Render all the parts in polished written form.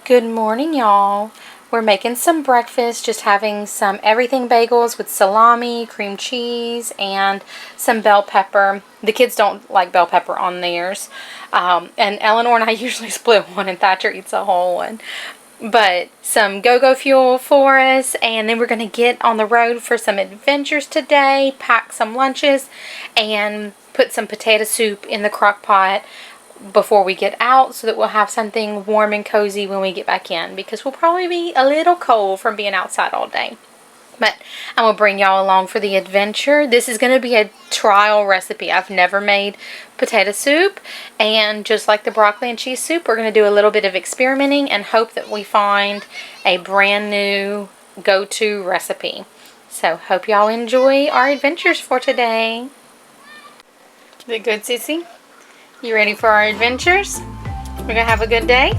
Good morning, y'all. We're making some breakfast, just having some everything bagels with salami, cream cheese, and some bell pepper. The kids don't like bell pepper on theirs. And Eleanor and I usually split one, and Thatcher eats a whole one. But some go-go fuel for us, and then we're going to get on the road for some adventures today, pack some lunches, and put some potato soup in the crock pot before we get out so that we'll have something warm and cozy when we get back in, because we'll probably be a little cold from being outside all day. But I'm going to bring y'all along for the adventure. This is going to be a trial recipe. I've never made potato soup, and just like the broccoli and cheese soup, we're going to do a little bit of experimenting and hope that we find a brand new go-to recipe. So hope y'all enjoy our adventures for today. Is it good, Sissy? You ready for our adventures? We're going to have a good day?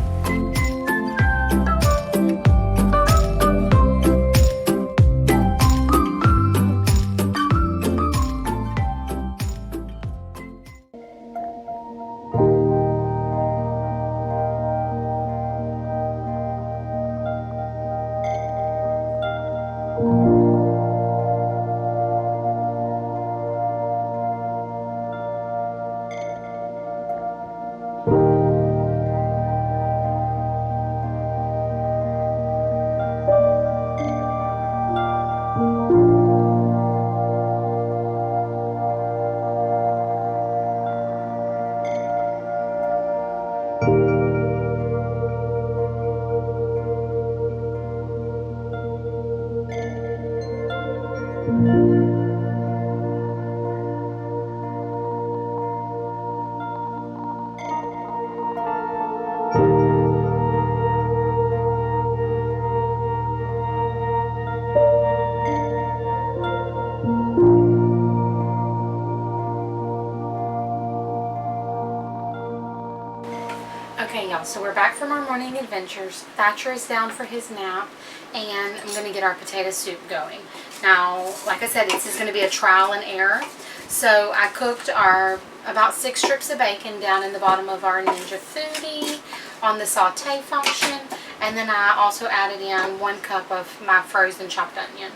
Okay, y'all, so we're back from our morning adventures. Thatcher is down for his nap, and I'm going to get our potato soup going. Now, like I said, this is going to be a trial and error. So I cooked about 6 strips of bacon down in the bottom of our Ninja Foodi on the saute function, and then I also added in 1 cup of my frozen chopped onion,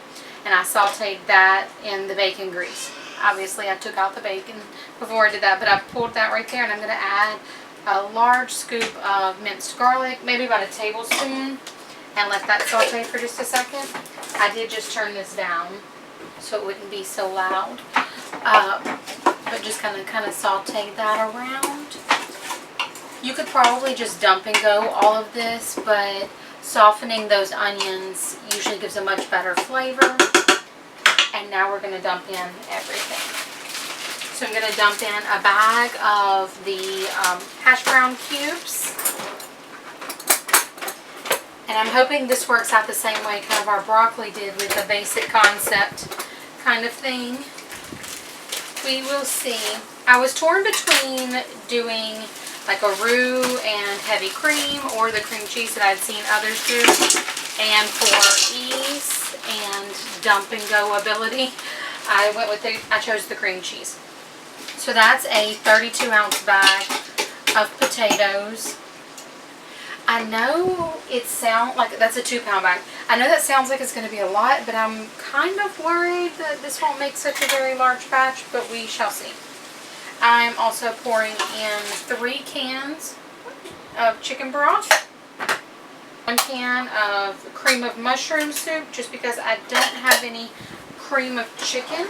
and I sauteed that in the bacon grease. Obviously, I took out the bacon before I did that, but I pulled that right there, and I'm going to add a large scoop of minced garlic, maybe about a tablespoon, and let that saute for just a second. I did just turn this down so it wouldn't be so loud, but just kind of saute that around. You could probably just dump and go all of this, but softening those onions usually gives a much better flavor. And now we're going to dump in everything. So I'm going to dump in a bag of the hash brown cubes. And I'm hoping this works out the same way kind of our broccoli did with the basic concept kind of thing. We will see. I was torn between doing like a roux and heavy cream or the cream cheese that I'd seen others do. And for ease and dump and go ability, I chose the cream cheese. So that's a 32-ounce bag of potatoes. I know it sounds like that's a 2-pound bag. I know that sounds like it's going to be a lot, but I'm kind of worried that this won't make such a very large batch, but we shall see. I'm also pouring in 3 cans of chicken broth, 1 can of cream of mushroom soup, just because I don't have any cream of chicken.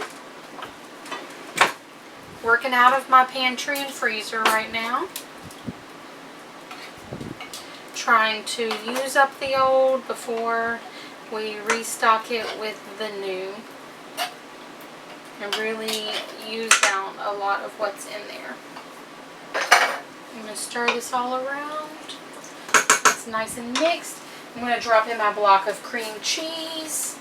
Working out of my pantry and freezer right now. Trying to use up the old before we restock it with the new. And really use down a lot of what's in there. I'm going to stir this all around. It's nice and mixed. I'm going to drop in my block of cream cheese.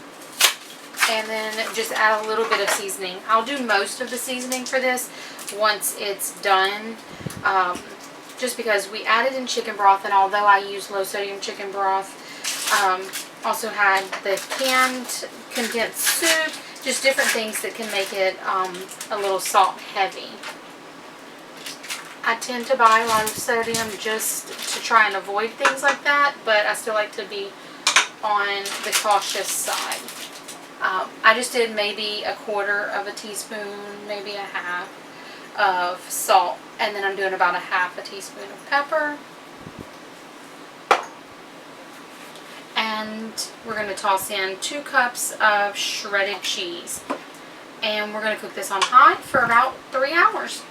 And then just add a little bit of seasoning. I'll do most of the seasoning for this once it's done. Just because we added in chicken broth, and although I use low sodium chicken broth, also had the canned condensed soup, just different things that can make it a little salt heavy. I tend to buy low sodium just to try and avoid things like that, but I still like to be on the cautious side. I just did maybe 1/4 of a teaspoon, maybe a half of salt, and then I'm doing about a half a teaspoon of pepper. And we're going to toss in 2 cups of shredded cheese. And we're going to cook this on high for about 3 hours.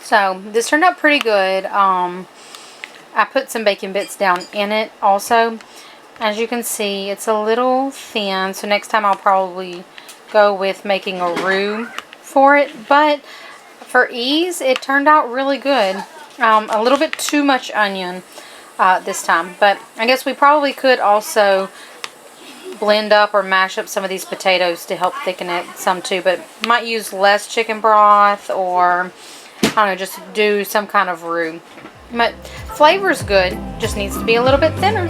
So this turned out pretty good. I put some bacon bits down in it also. As you can see, it's a little thin, so next time I'll probably go with making a roux for it. But for ease, it turned out really good. A little bit too much onion this time, but I guess we probably could also blend up or mash up some of these potatoes to help thicken it some too, but might use less chicken broth, or I don't know, just do some kind of roux. But flavor's good, just needs to be a little bit thinner.